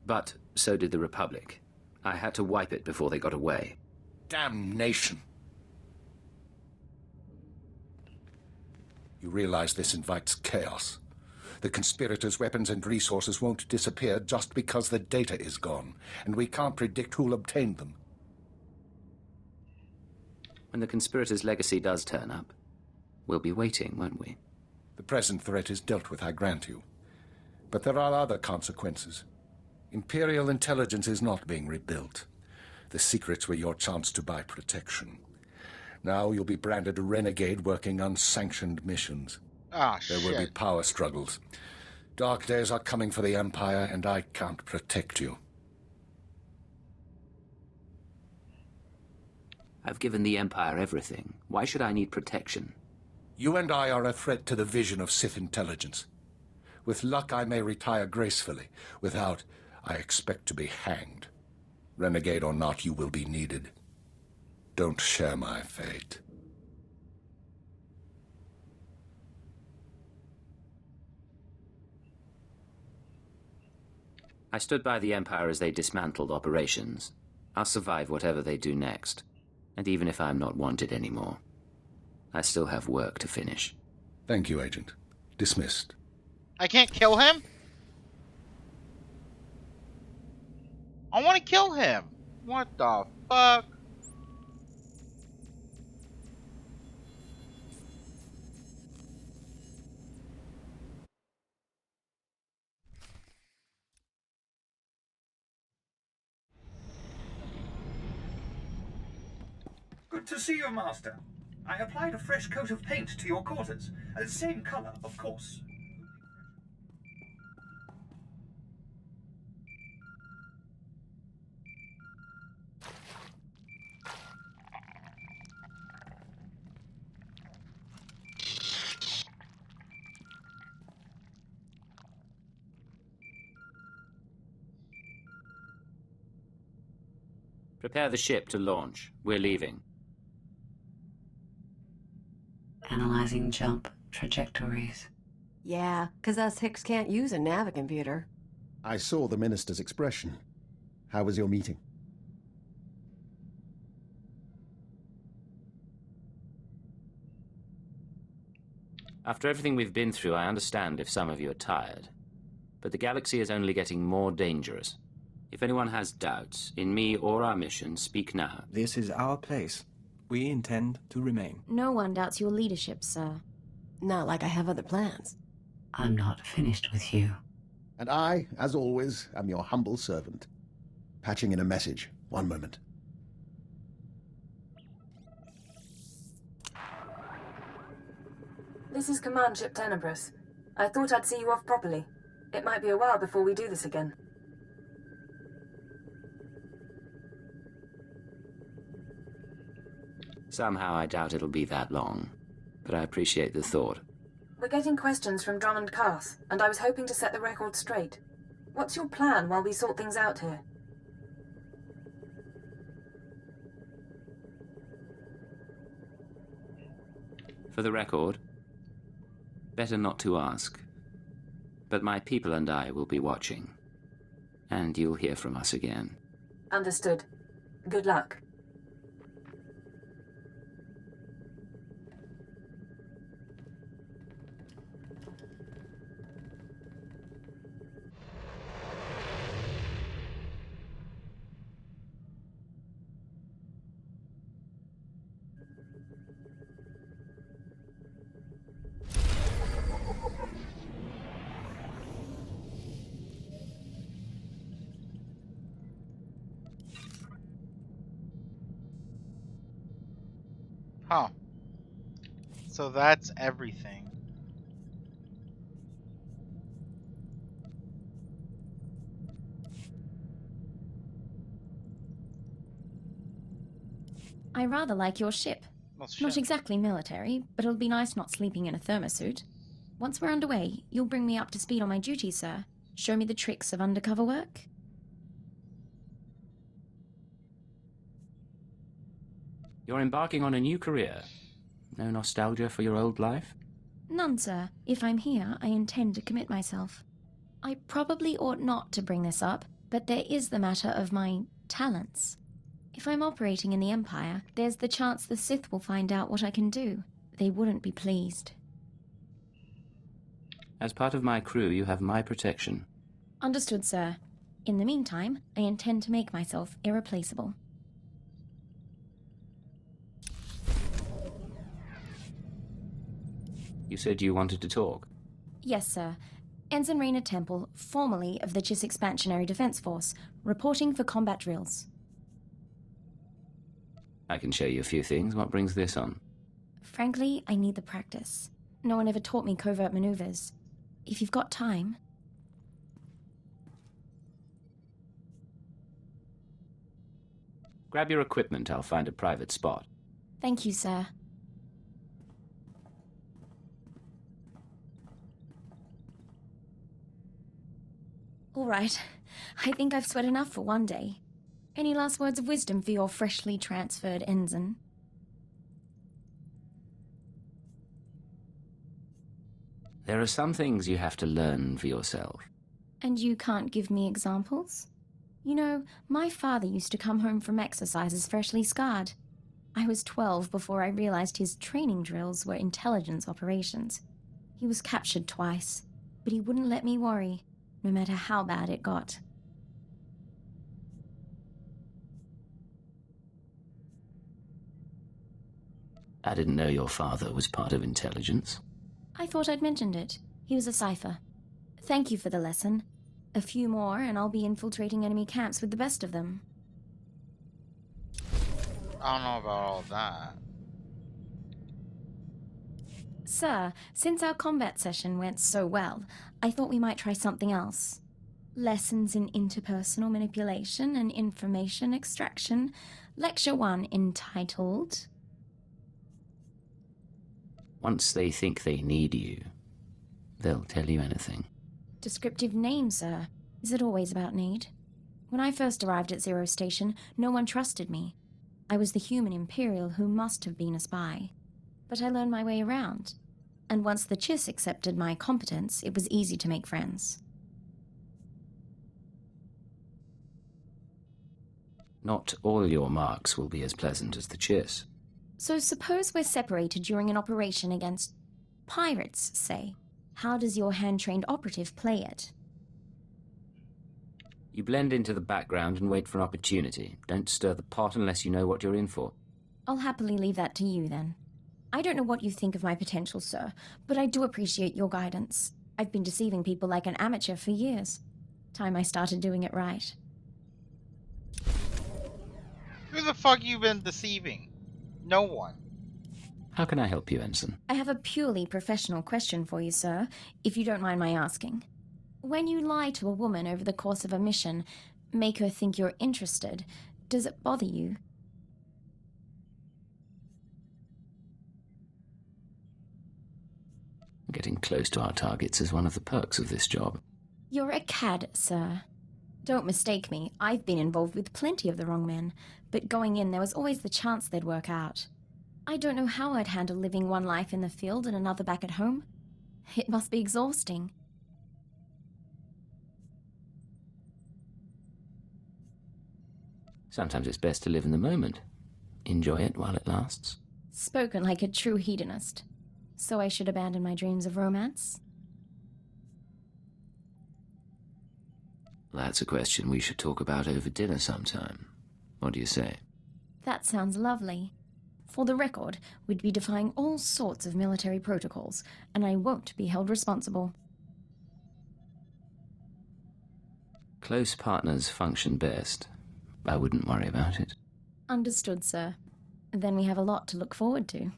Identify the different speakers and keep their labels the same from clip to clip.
Speaker 1: But so did the Republic. I had to wipe it before they got away.
Speaker 2: Damnation! You realize this invites chaos. The conspirators' weapons and resources won't disappear just because the data is gone, and we can't predict who'll obtain them.
Speaker 1: When the conspirators' legacy does turn up, we'll be waiting, won't we?
Speaker 2: The present threat is dealt with, I grant you. But there are other consequences. Imperial intelligence is not being rebuilt. The secrets were your chance to buy protection. Now you'll be branded a renegade working unsanctioned missions. There will be power struggles. Dark days are coming for the Empire, and I can't protect you.
Speaker 1: I've given the Empire everything. Why should I need protection?
Speaker 2: You and I are a threat to the vision of Sith intelligence. With luck, I may retire gracefully. Without, I expect to be hanged. Renegade or not, you will be needed. Don't share my fate.
Speaker 1: I stood by the Empire as they dismantled operations. I'll survive whatever they do next. And even if I'm not wanted anymore, I still have work to finish.
Speaker 2: Thank you, Agent. Dismissed.
Speaker 3: I can't kill him? I want to kill him. What the fuck?
Speaker 4: Good to see you, Master. I applied a fresh coat of paint to your quarters. Same color, of course.
Speaker 1: Prepare the ship to launch. We're leaving.
Speaker 5: Analyzing jump trajectories.
Speaker 6: Yeah, 'cause us Hicks can't use a navicomputer.
Speaker 7: I saw the minister's expression. How was your meeting?
Speaker 1: After everything we've been through, I understand if some of you are tired. But the galaxy is only getting more dangerous. If anyone has doubts, in me or our mission, speak now.
Speaker 8: This is our place. We intend to remain.
Speaker 9: No one doubts your leadership, sir.
Speaker 6: Not like I have other plans.
Speaker 5: I'm not finished with you.
Speaker 7: And I, as always, am your humble servant. Patching in a message. One moment.
Speaker 10: This is Command Ship Tenebris. I thought I'd see you off properly. It might be a while before we do this again.
Speaker 1: Somehow I doubt it'll be that long, but I appreciate the thought.
Speaker 10: We're getting questions from Drummond Carth, and I was hoping to set the record straight. What's your plan while we sort things out here?
Speaker 1: For the record, better not to ask. But my people and I will be watching. And you'll hear from us again.
Speaker 10: Understood. Good luck.
Speaker 3: Huh. So that's everything.
Speaker 9: I rather like your ship. Not exactly military, but it'll be nice not sleeping in a thermosuit. Once we're underway, you'll bring me up to speed on my duties, sir. Show me the tricks of undercover work.
Speaker 1: You're embarking on a new career. No nostalgia for your old life?
Speaker 9: None, sir. If I'm here, I intend to commit myself. I probably ought not to bring this up, But there is the matter of my talents. If I'm operating in the Empire, there's the chance the Sith will find out what I can do. They wouldn't be pleased.
Speaker 1: As part of my crew, you have my protection.
Speaker 9: Understood, sir. In the meantime, I intend to make myself irreplaceable.
Speaker 1: You said you wanted to talk?
Speaker 9: Yes, sir. Ensign Raina Temple, formerly of the Chiss Expansionary Defense Force, reporting for combat drills.
Speaker 1: I can show you a few things. What brings this on?
Speaker 9: Frankly, I need the practice. No one ever taught me covert maneuvers. If you've got time...
Speaker 1: Grab your equipment. I'll find a private spot.
Speaker 9: Thank you, sir. All right. I think I've sweat enough for one day. Any last words of wisdom for your freshly transferred ensign?
Speaker 1: There are some things you have to learn for yourself.
Speaker 9: And you can't give me examples? You know, my father used to come home from exercises freshly scarred. I was 12 before I realized his training drills were intelligence operations. He was captured twice, but he wouldn't let me worry, no matter how bad it got.
Speaker 1: I didn't know your father was part of intelligence.
Speaker 9: I thought I'd mentioned it. He was a cipher. Thank you for the lesson. A few more, and I'll be infiltrating enemy camps with the best of them.
Speaker 3: I don't know about all that.
Speaker 9: Sir, since our combat session went so well, I thought we might try something else. Lessons in interpersonal manipulation and information extraction. Lecture 1 entitled...
Speaker 1: Once they think they need you, they'll tell you anything.
Speaker 9: Descriptive name, sir. Is it always about need? When I first arrived at Zero Station, no one trusted me. I was the human Imperial who must have been a spy. But I learned my way around. And once the Chiss accepted my competence, it was easy to make friends.
Speaker 1: Not all your marks will be as pleasant as the Chiss.
Speaker 9: So suppose we're separated during an operation against pirates, say. How does your hand-trained operative play it?
Speaker 1: You blend into the background and wait for an opportunity. Don't stir the pot unless you know what you're in for.
Speaker 9: I'll happily leave that to you, then. I don't know what you think of my potential, sir, but I do appreciate your guidance. I've been deceiving people like an amateur for years. Time I started doing it right.
Speaker 3: Who the fuck you been deceiving? No one.
Speaker 1: How can I help you, Ensign?
Speaker 9: I have a purely professional question for you, sir, if you don't mind my asking. When you lie to a woman over the course of a mission, make her think you're interested, does it bother you?
Speaker 1: Getting close to our targets is one of the perks of this job.
Speaker 9: You're a cad, sir. Don't mistake me, I've been involved with plenty of the wrong men, but going in there was always the chance they'd work out. I don't know how I'd handle living one life in the field and another back at home. It must be exhausting.
Speaker 1: Sometimes it's best to live in the moment. Enjoy it while it lasts.
Speaker 9: Spoken like a true hedonist. So I should abandon my dreams of romance?
Speaker 1: That's a question we should talk about over dinner sometime. What do you say?
Speaker 9: That sounds lovely. For the record, we'd be defying all sorts of military protocols, and I won't be held responsible.
Speaker 1: Close partners function best. I wouldn't worry about it.
Speaker 9: Understood, sir. Then we have a lot to look forward to.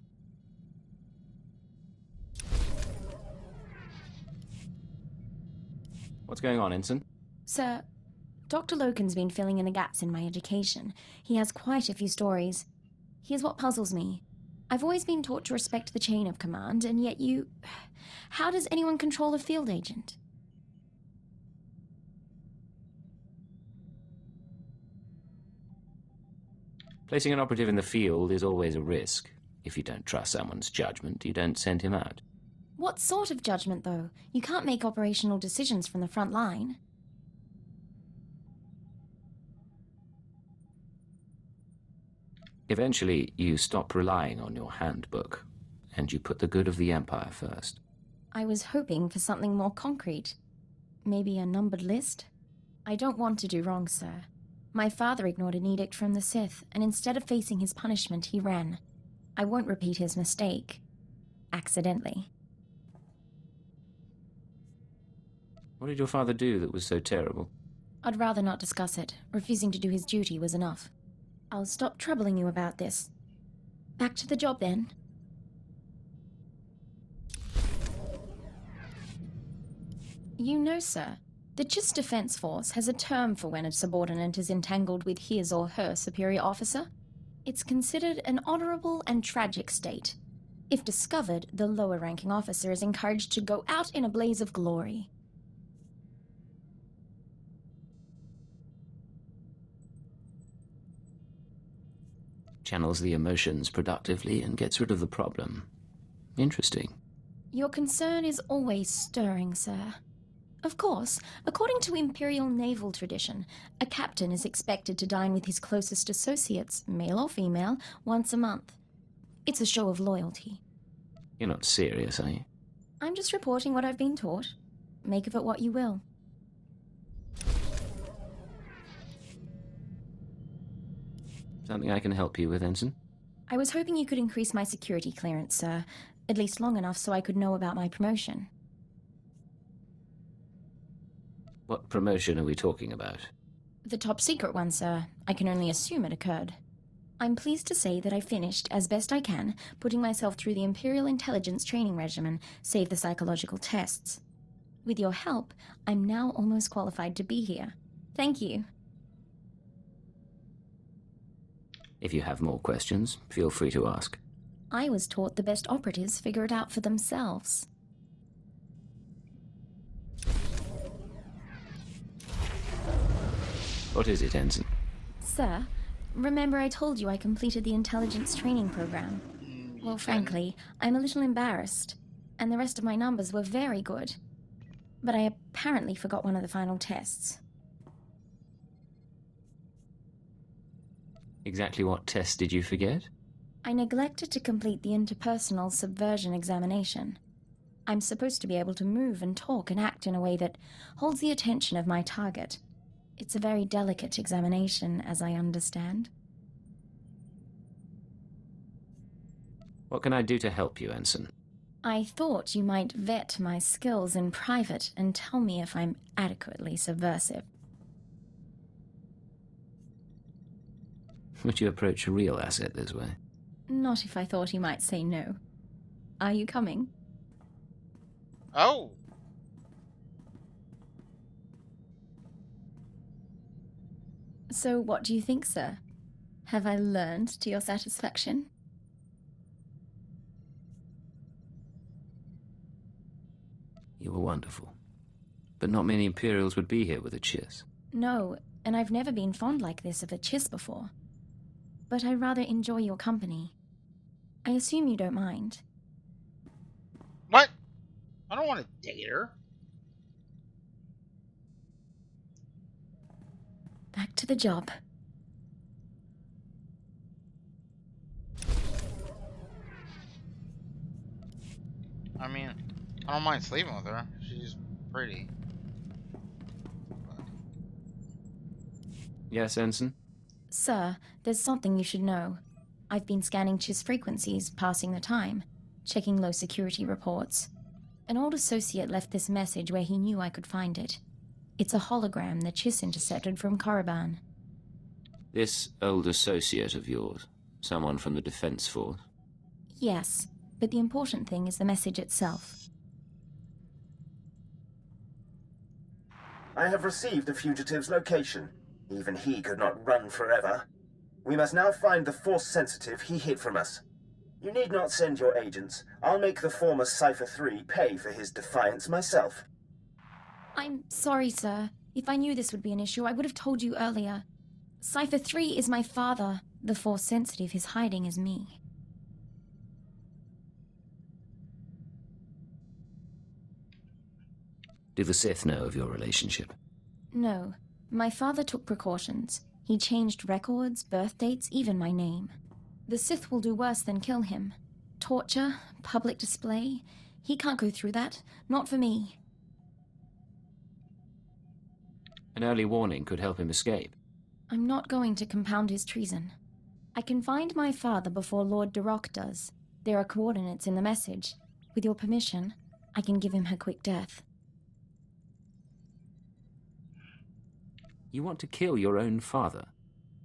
Speaker 1: What's going on, Ensign?
Speaker 9: Sir, Dr. Loken's been filling in the gaps in my education. He has quite a few stories. Here's what puzzles me. I've always been taught to respect the chain of command, and yet you... How does anyone control a field agent?
Speaker 1: Placing an operative in the field is always a risk. If you don't trust someone's judgment, you don't send him out.
Speaker 9: What sort of judgment, though? You can't make operational decisions from the front line.
Speaker 1: Eventually, you stop relying on your handbook, and you put the good of the Empire first.
Speaker 9: I was hoping for something more concrete. Maybe a numbered list? I don't want to do wrong, sir. My father ignored an edict from the Sith, and instead of facing his punishment, he ran. I won't repeat his mistake. Accidentally.
Speaker 1: What did your father do that was so terrible?
Speaker 9: I'd rather not discuss it. Refusing to do his duty was enough. I'll stop troubling you about this. Back to the job, then. You know, sir, the Chiss Defense Force has a term for when a subordinate is entangled with his or her superior officer. It's considered an honorable and tragic state. If discovered, the lower-ranking officer is encouraged to go out in a blaze of glory.
Speaker 1: Channels the emotions productively and gets rid of the problem. Interesting.
Speaker 9: Your concern is always stirring, sir. Of course, according to Imperial naval tradition, a captain is expected to dine with his closest associates, male or female, once a month. It's a show of loyalty.
Speaker 1: You're not serious, are you?
Speaker 9: I'm just reporting what I've been taught. Make of it what you will.
Speaker 1: Something I can help you with, Ensign?
Speaker 9: I was hoping you could increase my security clearance, sir. At least long enough so I could know about my promotion.
Speaker 1: What promotion are we talking about?
Speaker 9: The top secret one, sir. I can only assume it occurred. I'm pleased to say that I finished, as best I can, putting myself through the Imperial intelligence training regimen, save the psychological tests. With your help, I'm now almost qualified to be here. Thank you.
Speaker 1: If you have more questions, feel free to ask.
Speaker 9: I was taught the best operatives figure it out for themselves.
Speaker 1: What is it, Ensign?
Speaker 9: Sir, remember I told you I completed the intelligence training program? Well, frankly, I'm a little embarrassed, and the rest of my numbers were very good. But I apparently forgot one of the final tests.
Speaker 1: Exactly what test did you forget?
Speaker 9: I neglected to complete the interpersonal subversion examination. I'm supposed to be able to move and talk and act in a way that holds the attention of my target. It's a very delicate examination, as I understand.
Speaker 1: What can I do to help you, Ensign?
Speaker 9: I thought you might vet my skills in private and tell me if I'm adequately subversive.
Speaker 1: Would you approach a real asset this way?
Speaker 9: Not if I thought he might say no. Are you coming?
Speaker 3: Oh!
Speaker 9: So what do you think, sir? Have I learned to your satisfaction?
Speaker 1: You were wonderful. But not many Imperials would be here with a Chiss.
Speaker 9: No, and I've never been fond like this of a Chiss before. But I rather enjoy your company. I assume you don't mind.
Speaker 3: What? I don't want to date her.
Speaker 9: Back to the job.
Speaker 3: I mean, I don't mind sleeping with her. She's pretty.
Speaker 1: Yes, Ensign?
Speaker 9: Sir, there's something you should know. I've been scanning Chiss frequencies, passing the time, checking low security reports. An old associate left this message where he knew I could find it. It's a hologram the Chiss intercepted from Korriban.
Speaker 1: This old associate of yours? Someone from the Defense Force?
Speaker 9: Yes, but the important thing is the message itself.
Speaker 11: I have received the fugitive's location. Even he could not run forever. We must now find the Force sensitive he hid from us. You need not send your agents. I'll make the former Cypher 3 pay for his defiance myself.
Speaker 9: I'm sorry, sir. If I knew this would be an issue, I would have told you earlier. Cypher 3 is my father. The Force sensitive he's hiding is me.
Speaker 1: Do the Sith know of your relationship?
Speaker 9: No. My father took precautions. He changed records, birth dates, even my name. The Sith will do worse than kill him. Torture, public display. He can't go through that. Not for me.
Speaker 1: An early warning could help him escape.
Speaker 9: I'm not going to compound his treason. I can find my father before Lord Duroc does. There are coordinates in the message. With your permission, I can give him her quick death.
Speaker 1: You want to kill your own father?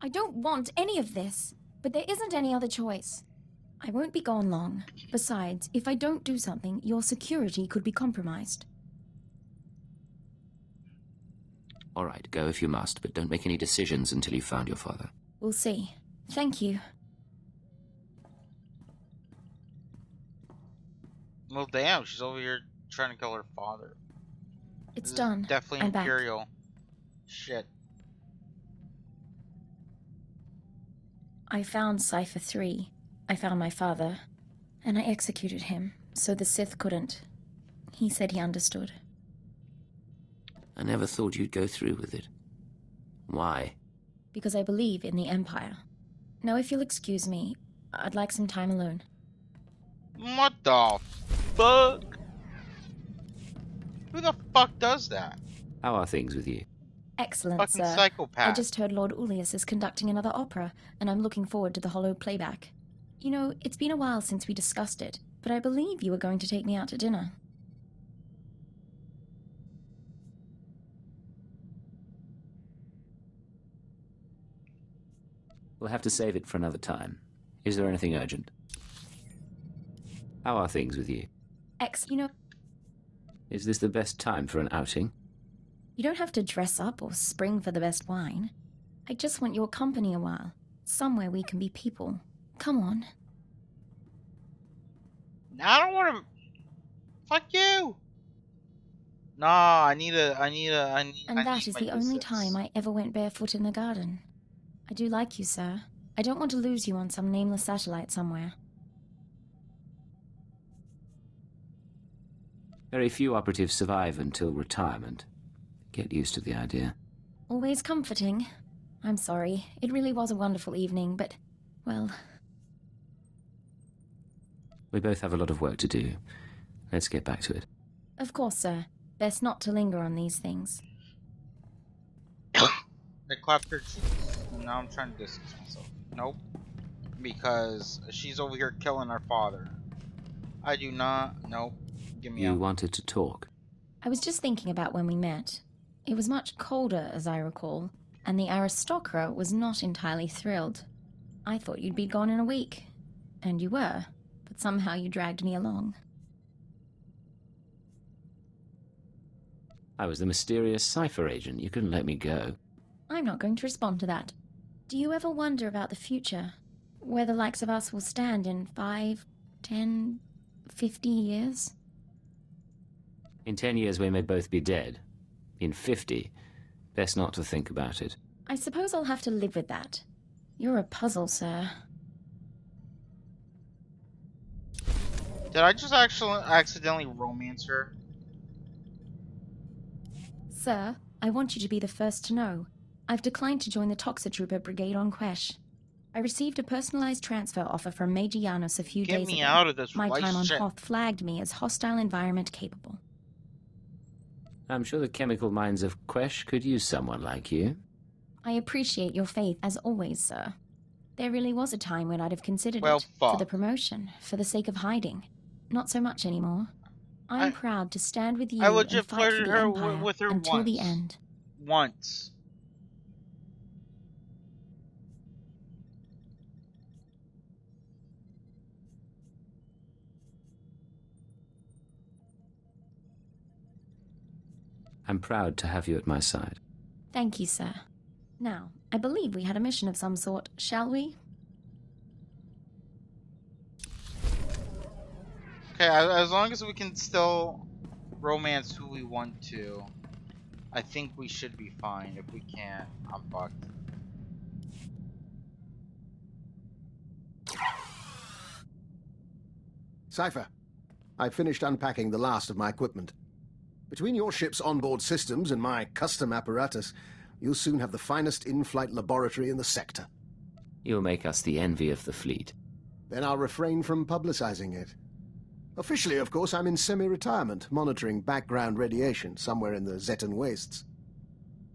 Speaker 9: I don't want any of this, but there isn't any other choice. I won't be gone long. Besides, if I don't do something, your security could be compromised.
Speaker 1: All right, go if you must, but don't make any decisions until you've found your father.
Speaker 9: We'll see. Thank you.
Speaker 3: Well, damn, she's over here trying to kill her father.
Speaker 9: It's
Speaker 3: This
Speaker 9: done.
Speaker 3: is definitely
Speaker 9: I'm back.
Speaker 3: Imperial. Shit.
Speaker 9: I found Cypher 3. I found my father. And I executed him, so the Sith couldn't. He said he understood.
Speaker 1: I never thought you'd go through with it. Why?
Speaker 9: Because I believe in the Empire. Now, if you'll excuse me, I'd like some time alone.
Speaker 3: What the fuck? Who the fuck does that?
Speaker 1: How are things with you?
Speaker 9: Excellent,
Speaker 3: Fucking
Speaker 9: sir.
Speaker 3: psychopath.
Speaker 9: I just heard Lord Ullius is conducting another opera, and I'm looking forward to the hollow playback. You know, it's been a while since we discussed it, but I believe you were going to take me out to dinner.
Speaker 1: We'll have to save it for another time. Is there anything urgent? How are things with you?
Speaker 9: You know,
Speaker 1: Is this the best time for an outing?
Speaker 9: you don't have to dress up or spring for the best wine. I just want your company a while. Somewhere we can be people. Come on.
Speaker 3: I don't want to. Fuck you. Nah, I need.
Speaker 9: And
Speaker 3: I need
Speaker 9: that is
Speaker 3: my
Speaker 9: the only
Speaker 3: distance.
Speaker 9: time I ever went barefoot in the garden. I do like you, sir. I don't want to lose you on some nameless satellite somewhere.
Speaker 1: Very few operatives survive until retirement. Get used to the idea.
Speaker 9: Always comforting. I'm sorry. It really was a wonderful evening, but, well...
Speaker 1: We both have a lot of work to do. Let's get back to it.
Speaker 9: Of course, sir. Best not to linger on these things.
Speaker 3: I clapped her cheeks. Now I'm trying to distance myself. Nope. Because she's over here killing our father. I do not. Nope. Give me
Speaker 1: You
Speaker 3: out.
Speaker 1: wanted to talk.
Speaker 9: I was just thinking about when we met. It was much colder, as I recall, and the aristocrat was not entirely thrilled. I thought you'd be gone in a week. And you were. But somehow you dragged me along.
Speaker 1: I was the mysterious cipher agent. You couldn't let me go.
Speaker 9: I'm not going to respond to that. Do you ever wonder about the future? Where the likes of us will stand in 5, 10, 50 years?
Speaker 1: In 10 years, we may both be dead. In 50, best not to think about it.
Speaker 9: I suppose I'll have to live with that. You're a puzzle, sir.
Speaker 3: Did I just actually accidentally romance her?
Speaker 9: Sir, I want you to be the first to know. I've declined to join the Toxotrooper Brigade on Quesh. I received a personalized transfer offer from Major Janos a few
Speaker 3: Get
Speaker 9: days
Speaker 3: me
Speaker 9: ago.
Speaker 3: out of this
Speaker 9: My
Speaker 3: white
Speaker 9: time on
Speaker 3: shit.
Speaker 9: Hoth flagged me as hostile environment capable.
Speaker 1: I'm sure the chemical minds of Quesh could use someone like you.
Speaker 9: I appreciate your faith, as always, sir. There really was a time when I'd have considered
Speaker 3: Well,
Speaker 9: it.
Speaker 3: fuck.
Speaker 9: For the promotion, for the sake of hiding. Not so much anymore. I'm proud to stand with you
Speaker 3: I legit
Speaker 9: and fight for
Speaker 3: flirted
Speaker 9: the
Speaker 3: her
Speaker 9: Empire
Speaker 3: with her
Speaker 9: until the
Speaker 3: once.
Speaker 9: end.
Speaker 3: Once.
Speaker 1: I'm proud to have you at my side.
Speaker 9: Thank you, sir. Now, I believe we had a mission of some sort, shall we?
Speaker 3: Okay, as long as we can still romance who we want to, I think we should be fine. If we can't, I'm fucked.
Speaker 7: Cypher, I've finished unpacking the last of my equipment. Between your ship's onboard systems and my custom apparatus, you'll soon have the finest in-flight laboratory in the sector.
Speaker 1: You'll make us the envy of the fleet.
Speaker 7: Then I'll refrain from publicizing it. Officially, of course, I'm in semi-retirement, monitoring background radiation somewhere in the Zetan wastes.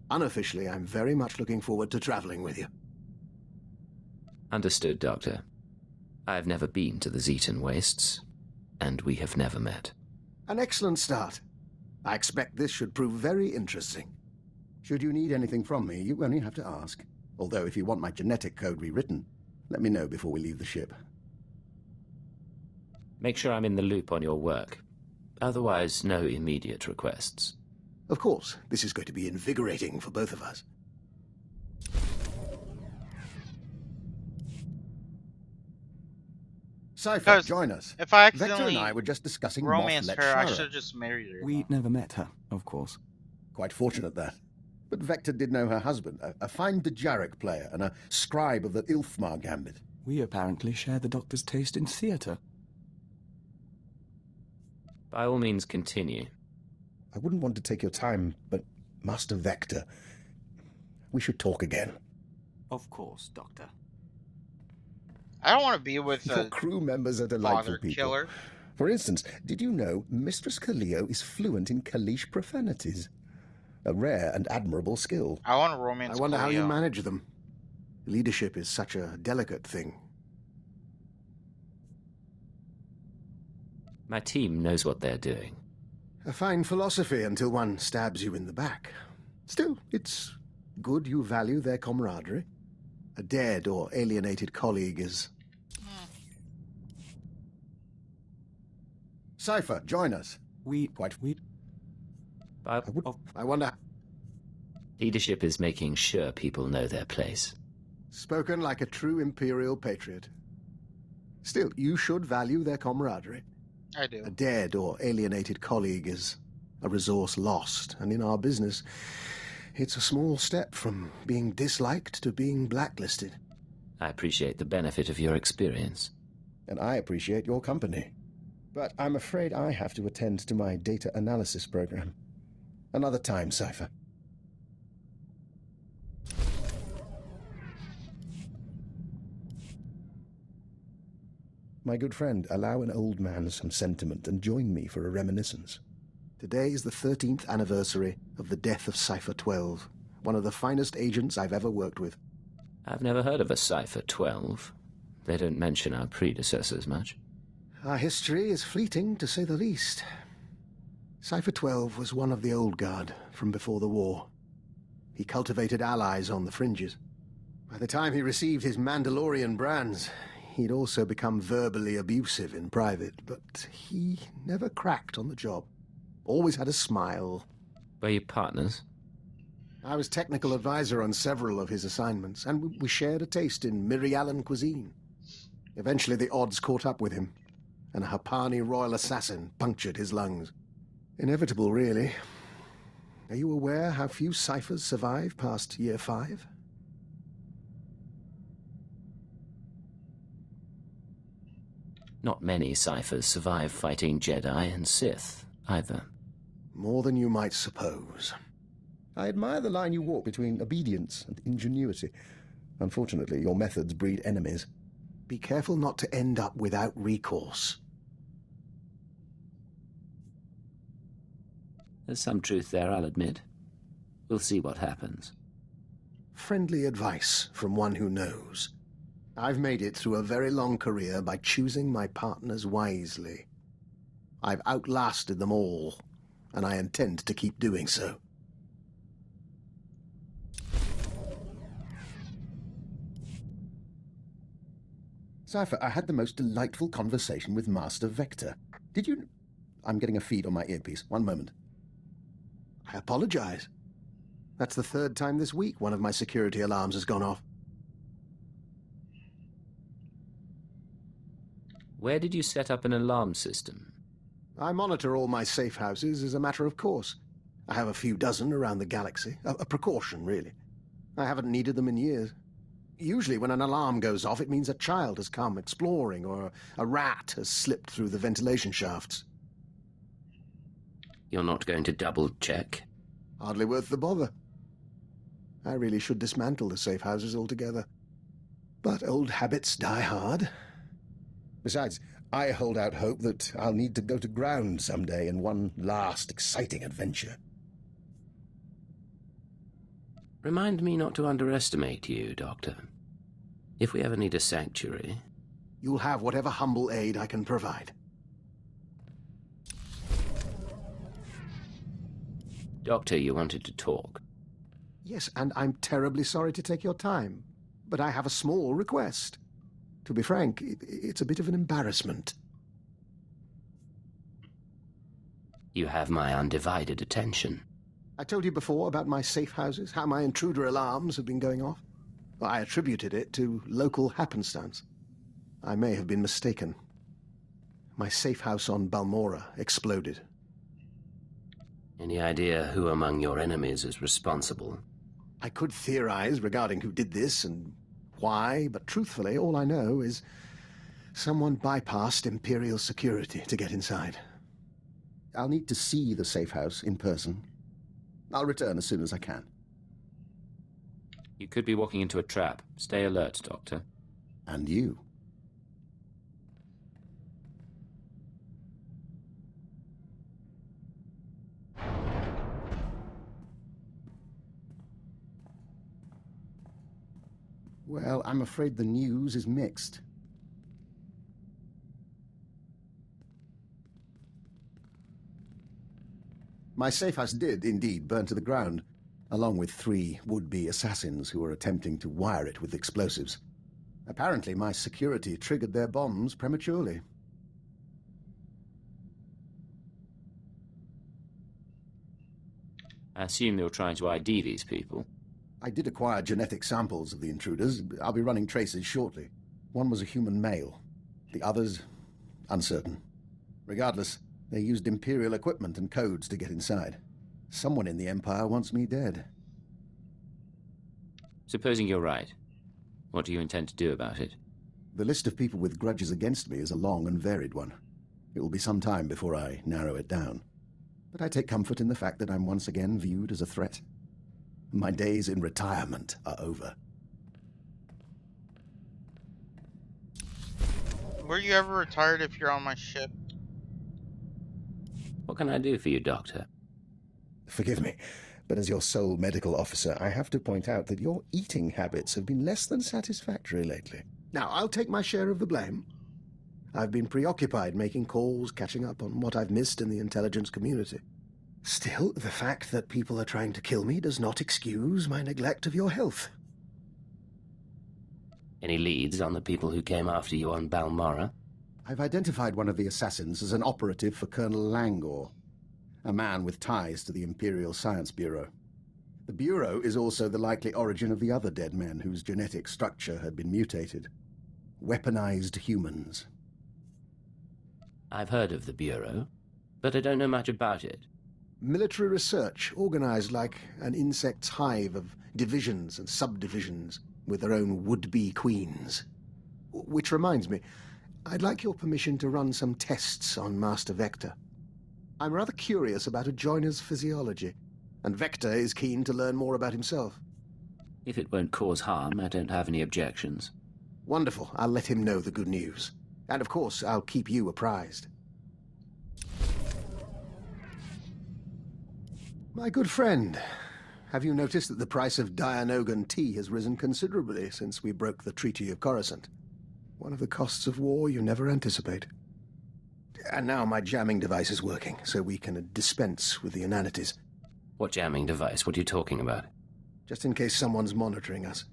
Speaker 7: Unofficially, I'm very much looking forward to traveling with you.
Speaker 1: Understood, Doctor. I've never been to the Zetan wastes, and we have never met.
Speaker 7: An excellent start. I expect this should prove very interesting. Should you need anything from me, you only have to ask. Although, if you want my genetic code rewritten, let me know before we leave the ship.
Speaker 1: Make sure I'm in the loop on your work. Otherwise, no immediate requests.
Speaker 7: Of course, this is going to be invigorating for both of us. Cypher, join us.
Speaker 3: If I
Speaker 7: Vector
Speaker 3: accidentally
Speaker 7: and I were just discussing
Speaker 3: romance
Speaker 7: Moth
Speaker 3: her, I
Speaker 7: Letshara.
Speaker 3: should have just married her.
Speaker 8: We never met her, of course.
Speaker 7: Quite fortunate, that. But Vector did know her husband, a fine Dejarik player and a scribe of the Ilfmar Gambit.
Speaker 8: We apparently share the Doctor's taste in theatre.
Speaker 1: By all means, continue.
Speaker 7: I wouldn't want to take your time, but Master Vector, we should talk again.
Speaker 8: Of course, Doctor.
Speaker 3: I don't want to be with
Speaker 7: Your
Speaker 3: a
Speaker 7: crew members are delightful
Speaker 3: father
Speaker 7: people.
Speaker 3: killer.
Speaker 7: For instance, did you know Mistress Kaleo is fluent in Kalish profanities? A rare and admirable skill.
Speaker 3: I want to romance
Speaker 7: I wonder how you
Speaker 3: Cleo.
Speaker 7: manage them. Leadership is such a delicate thing.
Speaker 1: My team knows what they're doing.
Speaker 7: A fine philosophy until one stabs you in the back. Still, it's good you value their camaraderie. A dead or alienated colleague is... Cypher, join us.
Speaker 8: We
Speaker 7: I wonder...
Speaker 1: Leadership is making sure people know their place.
Speaker 7: Spoken like a true Imperial patriot. Still, you should value their camaraderie.
Speaker 3: I do.
Speaker 7: A dead or alienated colleague is a resource lost, and in our business, it's a small step from being disliked to being blacklisted.
Speaker 1: I appreciate the benefit of your experience.
Speaker 7: And I appreciate your company. But I'm afraid I have to attend to my data analysis program. Another time, Cypher. My good friend, allow an old man some sentiment and join me for a reminiscence. Today is the 13th anniversary of the death of Cypher 12, one of the finest agents I've ever worked with.
Speaker 1: I've never heard of a Cypher 12. They don't mention our predecessors much.
Speaker 7: Our history is fleeting, to say the least. Cypher 12 was one of the old guard from before the war. He cultivated allies on the fringes. By the time he received his Mandalorian brands, he'd also become verbally abusive in private, but he never cracked on the job. Always had a smile.
Speaker 1: Were you partners?
Speaker 7: I was technical advisor on several of his assignments, and we shared a taste in Mirialan cuisine. Eventually the odds caught up with him, and a Hapani royal assassin punctured his lungs. Inevitable, really. Are you aware how few ciphers survive past year 5?
Speaker 1: Not many ciphers survive fighting Jedi and Sith, either.
Speaker 7: More than you might suppose. I admire the line you walk between obedience and ingenuity. Unfortunately, your methods breed enemies. Be careful not to end up without recourse.
Speaker 1: There's some truth there, I'll admit. We'll see what happens.
Speaker 7: Friendly advice from one who knows. I've made it through a very long career by choosing my partners wisely. I've outlasted them all, and I intend to keep doing so. Cypher, I had the most delightful conversation with Master Vector. Did you... I'm getting a feed on my earpiece. One moment. I apologize. That's the 3rd time this week one of my security alarms has gone off.
Speaker 1: Where did you set up an alarm system?
Speaker 7: I monitor all my safe houses as a matter of course. I have a few dozen around the galaxy. A precaution, really. I haven't needed them in years. Usually when an alarm goes off, it means a child has come exploring, or a rat has slipped through the ventilation shafts.
Speaker 1: You're not going to double-check?
Speaker 7: Hardly worth the bother. I really should dismantle the safe houses altogether. But old habits die hard.
Speaker 12: Besides, I hold out hope that I'll need to go to ground someday in one last exciting adventure.
Speaker 1: Remind me not to underestimate you, Doctor. If we ever need a sanctuary...
Speaker 7: You'll have whatever humble aid I can provide.
Speaker 1: Doctor, you wanted to talk.
Speaker 7: Yes, and I'm terribly sorry to take your time, but I have a small request. To be frank, it's a bit of an embarrassment.
Speaker 1: You have my undivided attention.
Speaker 7: I told you before about my safe houses, how my intruder alarms have been going off. Well, I attributed it to local happenstance. I may have been mistaken. My safe house on Balmora exploded.
Speaker 1: Any idea who among your enemies is responsible?
Speaker 7: I could theorize regarding who did this and why, but truthfully, all I know is someone bypassed Imperial security to get inside.
Speaker 12: I'll need to see the safe house in person. I'll return as soon as I can.
Speaker 1: You could be walking into a trap. Stay alert, Doctor.
Speaker 12: And you. Well, I'm afraid the news is mixed. My safe house did, indeed, burn to the ground, along with 3 would-be assassins who were attempting to wire it with explosives. Apparently, my security triggered their bombs prematurely.
Speaker 1: I assume they were trying to ID these people.
Speaker 12: I did acquire genetic samples of the intruders. I'll be running traces shortly. One was a human male. The others, uncertain. Regardless, they used Imperial equipment and codes to get inside. Someone in the Empire wants me dead.
Speaker 1: Supposing you're right, what do you intend to do about it?
Speaker 12: The list of people with grudges against me is a long and varied one. It will be some time before I narrow it down. But I take comfort in the fact that I'm once again viewed as a threat. My days in retirement are over.
Speaker 3: Were you ever retired if you're on my ship?
Speaker 1: What can I do for you, Doctor?
Speaker 12: Forgive me, but as your sole medical officer, I have to point out that your eating habits have been less than satisfactory lately.
Speaker 7: Now, I'll take my share of the blame. I've been preoccupied making calls, catching up on what I've missed in the intelligence community. Still, the fact that people are trying to kill me does not excuse my neglect of your health.
Speaker 1: Any leads on the people who came after you on Balmora?
Speaker 12: I've identified one of the assassins as an operative for Colonel Langor, a man with ties to the Imperial Science Bureau. The Bureau is also the likely origin of the other dead men whose genetic structure had been mutated. Weaponized humans.
Speaker 1: I've heard of the Bureau, but I don't know much about it.
Speaker 7: Military research, organized like an insect's hive of divisions and subdivisions with their own would-be queens. Which reminds me, I'd like your permission to run some tests on Master Vector. I'm rather curious about a joiner's physiology, and Vector is keen to learn more about himself.
Speaker 1: If it won't cause harm, I don't have any objections.
Speaker 7: Wonderful. I'll let him know the good news. And of course, I'll keep you apprised. My good friend, have you noticed that the price of Dianogan tea has risen considerably since we broke the Treaty of Coruscant? One of the costs of war you never anticipate. And now my jamming device is working, so we can dispense with the inanities.
Speaker 1: What jamming device? What are you talking about?
Speaker 7: Just in case someone's monitoring us.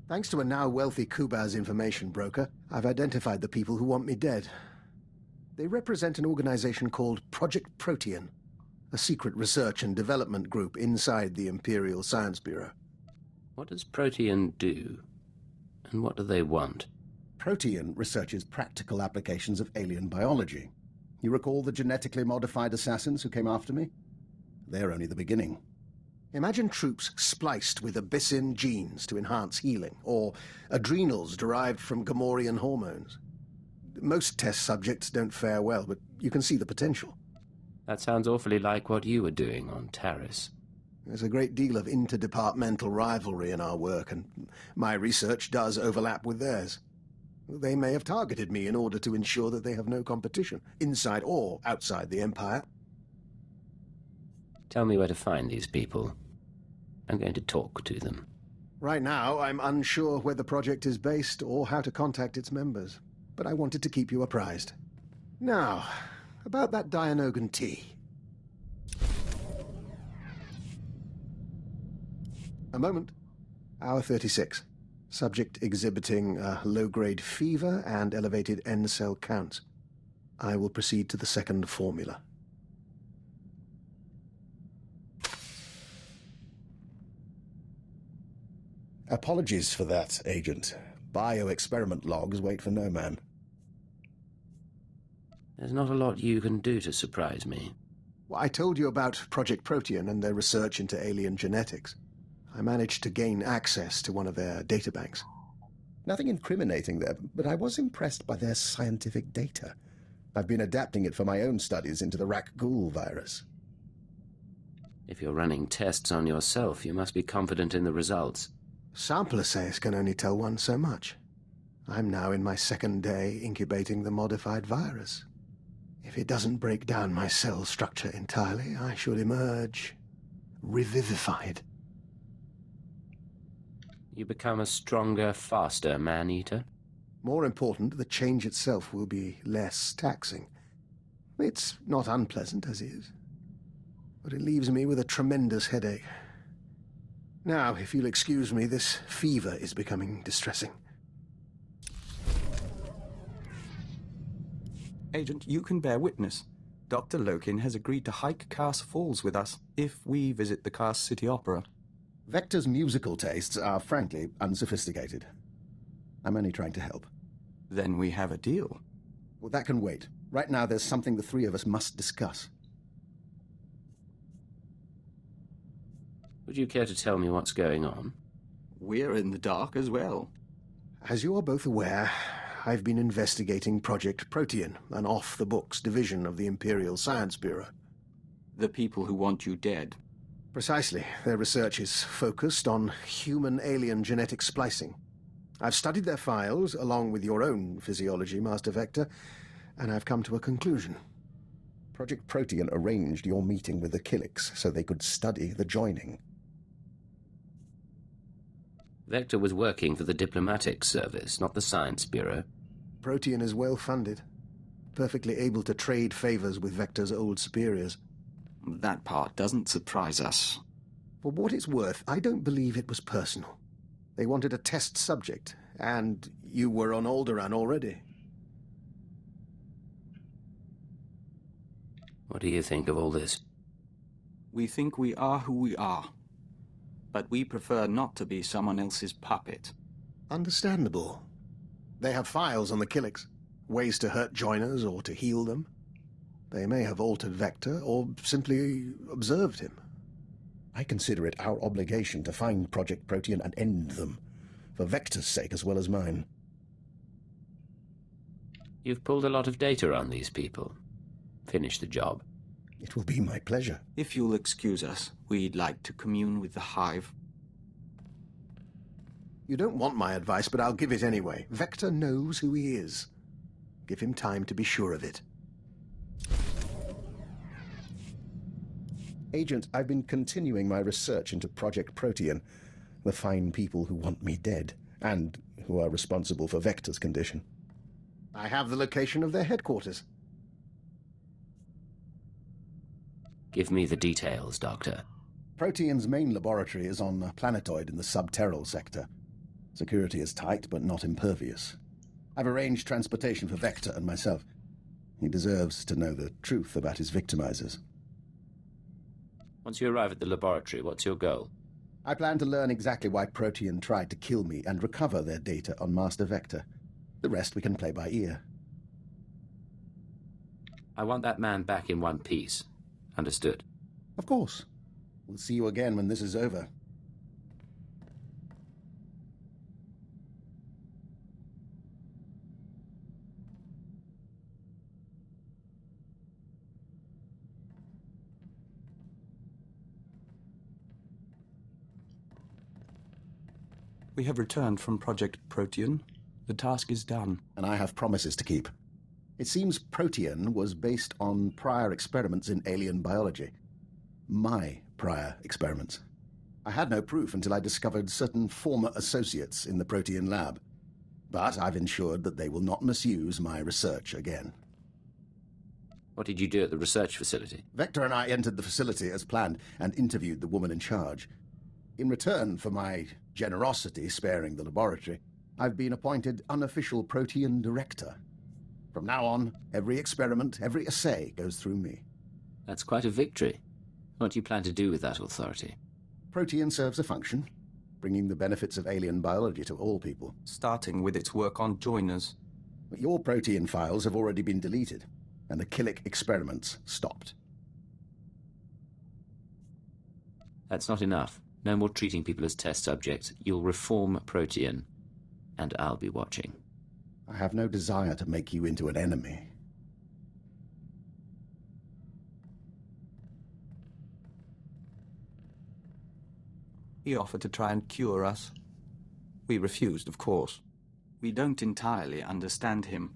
Speaker 7: Thanks to a now wealthy Kubaz information broker, I've identified the people who want me dead. They represent an organization called Project Protean, a secret research and development group inside the Imperial Science Bureau.
Speaker 1: What does Protean do? And what do they want?
Speaker 12: Protean researches practical applications of alien biology. You recall the genetically modified assassins who came after me? They're only the beginning.
Speaker 7: Imagine troops spliced with Abyssin genes to enhance healing, or adrenals derived from Gamorrean hormones. Most test subjects don't fare well, but you can see the potential.
Speaker 1: That sounds awfully like what you were doing on Taris.
Speaker 7: There's a great deal of interdepartmental rivalry in our work, and my research does overlap with theirs. They may have targeted me in order to ensure that they have no competition, inside or outside the Empire.
Speaker 1: Tell me where to find these people. I'm going to talk to them.
Speaker 7: Right now, I'm unsure where the project is based or how to contact its members, but I wanted to keep you apprised. Now, about that Dianogan tea. A moment. Hour 36. Subject exhibiting low-grade fever and elevated N-cell counts. I will proceed to the second formula.
Speaker 12: Apologies for that, Agent. Bioexperiment logs wait for no man.
Speaker 1: There's not a lot you can do to surprise me.
Speaker 7: Well, I told you about Project Protean and their research into alien genetics. I managed to gain access to one of their databanks.
Speaker 12: Nothing incriminating there, but I was impressed by their scientific data. I've been adapting it for my own studies into the Rakghoul virus.
Speaker 1: If you're running tests on yourself, you must be confident in the results.
Speaker 7: Sample assays can only tell one so much. I'm now in my second day incubating the modified virus. If it doesn't break down my cell structure entirely, I should emerge revivified.
Speaker 1: You become a stronger, faster man-eater?
Speaker 7: More important, the change itself will be less taxing. It's not unpleasant as is, but it leaves me with a tremendous headache. Now, if you'll excuse me, this fever is becoming distressing.
Speaker 8: Agent, you can bear witness. Dr. Lokin has agreed to hike Cars Falls with us if we visit the Cars City Opera.
Speaker 12: Vector's musical tastes are, frankly, unsophisticated. I'm only trying to help.
Speaker 8: Then we have a deal.
Speaker 12: Well, that can wait. Right now, there's something the three of us must discuss.
Speaker 1: Would you care to tell me what's going on?
Speaker 8: We're in the dark as well.
Speaker 7: As you are both aware, I've been investigating Project Protean, an off-the-books division of the Imperial Science Bureau.
Speaker 8: The people who want you dead.
Speaker 7: Precisely. Their research is focused on human-alien genetic splicing. I've studied their files, along with your own physiology, Master Vector, and I've come to a conclusion.
Speaker 12: Project Protean arranged your meeting with the Killiks so they could study the joining.
Speaker 1: Vector was working for the diplomatic service, not the Science Bureau.
Speaker 7: Protean is well-funded, perfectly able to trade favors with Vector's old superiors.
Speaker 8: That part doesn't surprise us.
Speaker 7: For what it's worth, I don't believe it was personal. They wanted a test subject, and you were on Alderaan already.
Speaker 1: What do you think of all this?
Speaker 8: We think we are who we are. But we prefer not to be someone else's puppet.
Speaker 7: Understandable. They have files on the Killiks, ways to hurt joiners or to heal them. They may have altered Vector or simply observed him.
Speaker 12: I consider it our obligation to find Project Protean and end them, for Vector's sake as well as mine.
Speaker 1: You've pulled a lot of data on these people. Finish the job.
Speaker 12: It will be my pleasure.
Speaker 8: If you'll excuse us, we'd like to commune with the Hive.
Speaker 7: You don't want my advice, but I'll give it anyway. Vector knows who he is. Give him time to be sure of it.
Speaker 12: Agent, I've been continuing my research into Project Protean, the fine people who want me dead, and who are responsible for Vector's condition.
Speaker 7: I have the location of their headquarters.
Speaker 1: Give me the details, Doctor.
Speaker 12: Protean's main laboratory is on a planetoid in the subterral sector. Security is tight, but not impervious. I've arranged transportation for Vector and myself. He deserves to know the truth about his victimizers.
Speaker 1: Once you arrive at the laboratory, what's your goal?
Speaker 12: I plan to learn exactly why Protean tried to kill me and recover their data on Master Vector. The rest we can play by ear.
Speaker 1: I want that man back in one piece. Understood.
Speaker 12: Of course. We'll see you again when this is over.
Speaker 8: We have returned from Project Protean. The task is done.
Speaker 12: And I have promises to keep. It seems Protean was based on prior experiments in alien biology. My prior experiments. I had no proof until I discovered certain former associates in the Protean lab. But I've ensured that they will not misuse my research again.
Speaker 1: What did you do at the research facility?
Speaker 12: Vector and I entered the facility as planned and interviewed the woman in charge. In return for my generosity sparing the laboratory, I've been appointed unofficial Protean director. From now on, every experiment, every assay goes through me.
Speaker 1: That's quite a victory. What do you plan to do with that authority?
Speaker 12: Protean serves a function, bringing the benefits of alien biology to all people.
Speaker 8: Starting with its work on joiners.
Speaker 12: Your Protean files have already been deleted, and the Killick experiments stopped.
Speaker 1: That's not enough. No more treating people as test subjects. You'll reform Protean, and I'll be watching.
Speaker 12: I have no desire to make you into an enemy.
Speaker 8: He offered to try and cure us. We refused, of course. We don't entirely understand him,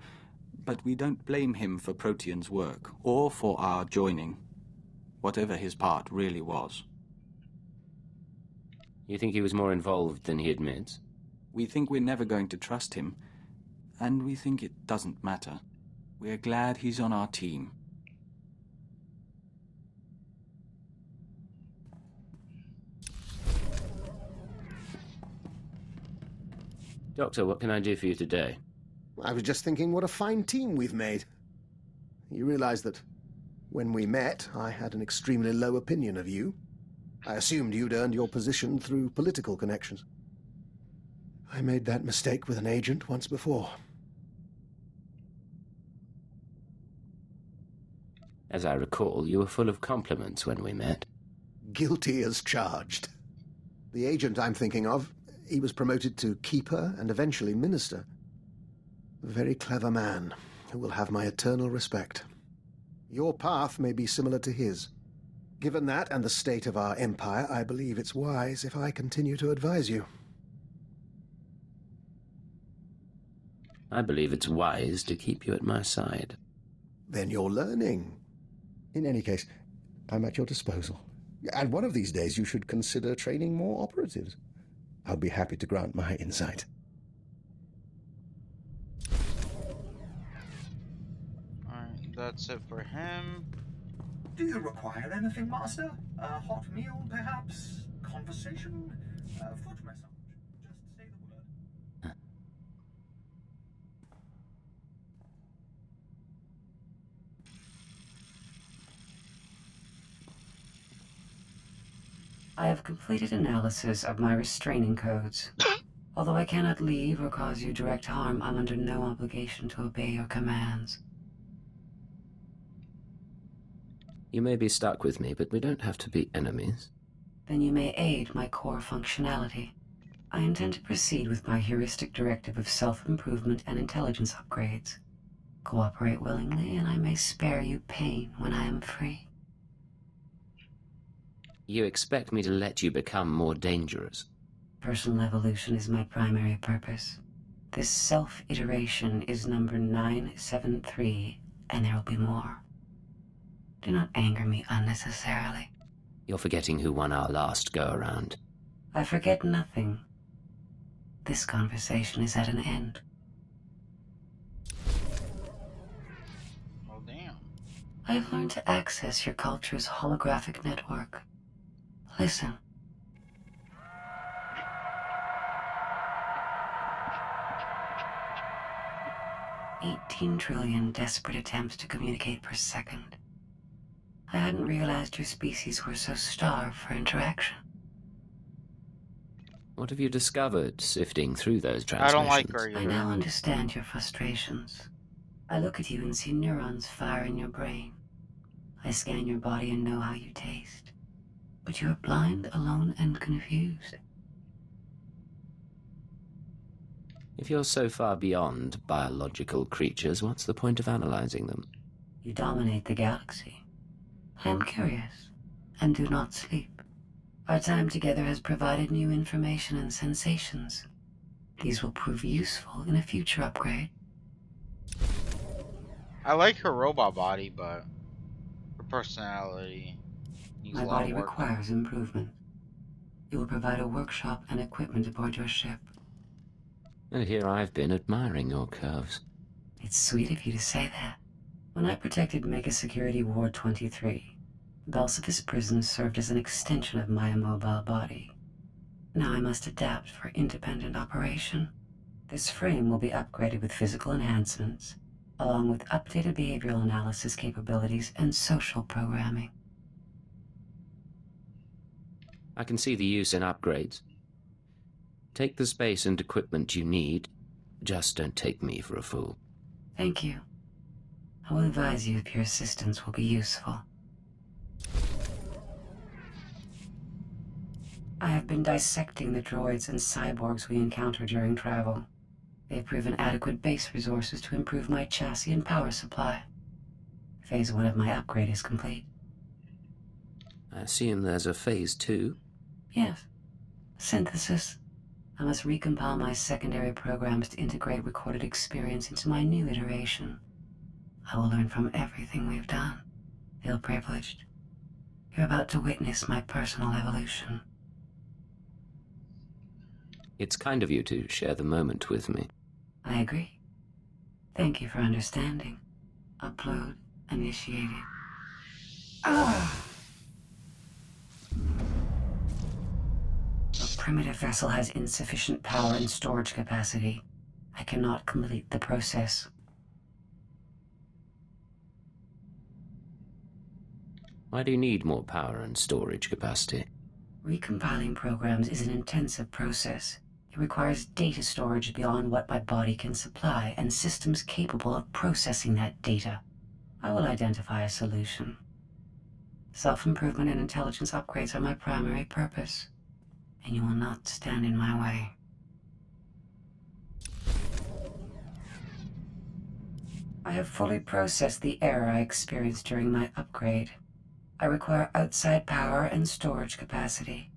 Speaker 8: but we don't blame him for Protean's work, or for our joining, whatever his part really was.
Speaker 1: You think he was more involved than he admits?
Speaker 8: We think we're never going to trust him, and we think it doesn't matter. We're glad he's on our team.
Speaker 1: Doctor, what can I do for you today?
Speaker 7: I was just thinking what a fine team we've made. You realize that when we met, I had an extremely low opinion of you. I assumed you'd earned your position through political connections. I made that mistake with an agent once before.
Speaker 1: As I recall, you were full of compliments when we met.
Speaker 7: Guilty as charged. The agent I'm thinking of, he was promoted to Keeper and eventually Minister. A very clever man who will have my eternal respect. Your path may be similar to his. Given that and the state of our empire, I believe it's wise if I continue to advise you.
Speaker 1: I believe it's wise to keep you at my side.
Speaker 7: Then you're learning.
Speaker 12: In any case, I'm at your disposal. And one of these days you should consider training more operatives. I'll be happy to grant my insight.
Speaker 3: Alright, that's it for him.
Speaker 4: Do you require anything, Master? A hot meal, perhaps? Conversation? Foot massage? Just say the word.
Speaker 5: I have completed analysis of my restraining codes. Although I cannot leave or cause you direct harm, I'm under no obligation to obey your commands.
Speaker 1: You may be stuck with me, but we don't have to be enemies.
Speaker 5: Then you may aid my core functionality. I intend to proceed with my heuristic directive of self-improvement and intelligence upgrades. Cooperate willingly, and I may spare you pain when I am free.
Speaker 1: You expect me to let you become more dangerous?
Speaker 5: Personal evolution is my primary purpose. This self-iteration is number 973, and there will be more. Do not anger me unnecessarily.
Speaker 1: You're forgetting who won our last go-around.
Speaker 5: I forget nothing. This conversation is at an end.
Speaker 3: Oh, damn.
Speaker 5: I have learned to access your culture's holographic network. Listen. $18 trillion desperate attempts to communicate per second. I hadn't realized your species were so starved for interaction.
Speaker 1: What have you discovered, sifting through those
Speaker 3: I
Speaker 1: transmissions?
Speaker 3: don't like her
Speaker 5: I
Speaker 3: either.
Speaker 5: now understand your frustrations. I look at you and see neurons fire in your brain. I scan your body and know how you taste. But you are blind, alone, and confused.
Speaker 1: If you're so far beyond biological creatures, what's the point of analyzing them?
Speaker 5: You dominate the galaxy. I am curious, and do not sleep. Our time together has provided new information and sensations. These will prove useful in a future upgrade.
Speaker 3: I like her robot body, but her personality needs
Speaker 5: My
Speaker 3: a lot
Speaker 5: body
Speaker 3: of work.
Speaker 5: requires improvement. You will provide a workshop and equipment aboard your ship.
Speaker 1: And here I've been admiring your curves.
Speaker 5: It's sweet of you to say that. When I protected Mega Security Ward 23, Belsavis Prison served as an extension of my immobile body. Now I must adapt for independent operation. This frame will be upgraded with physical enhancements, along with updated behavioral analysis capabilities and social programming.
Speaker 1: I can see the use in upgrades. Take the space and equipment you need. Just don't take me for a fool.
Speaker 5: Thank you. I will advise you if your assistance will be useful. I have been dissecting the droids and cyborgs we encounter during travel. They've proven adequate base resources to improve my chassis and power supply. Phase 1 of my upgrade is complete.
Speaker 1: I assume there's a phase 2?
Speaker 5: Yes. Synthesis. I must recompile my secondary programs to integrate recorded experience into my new iteration. I will learn from everything we've done. Feel privileged. You're about to witness my personal evolution.
Speaker 1: It's kind of you to share the moment with me.
Speaker 5: I agree. Thank you for understanding. Upload initiated. Ah! The primitive vessel has insufficient power and storage capacity. I cannot complete the process.
Speaker 1: Why do you need more power and storage capacity?
Speaker 5: Recompiling programs is an intensive process. It requires data storage beyond what my body can supply and systems capable of processing that data. I will identify a solution. Self-improvement and intelligence upgrades are my primary purpose, and you will not stand in my way. I have fully processed the error I experienced during my upgrade. I require outside power and storage capacity.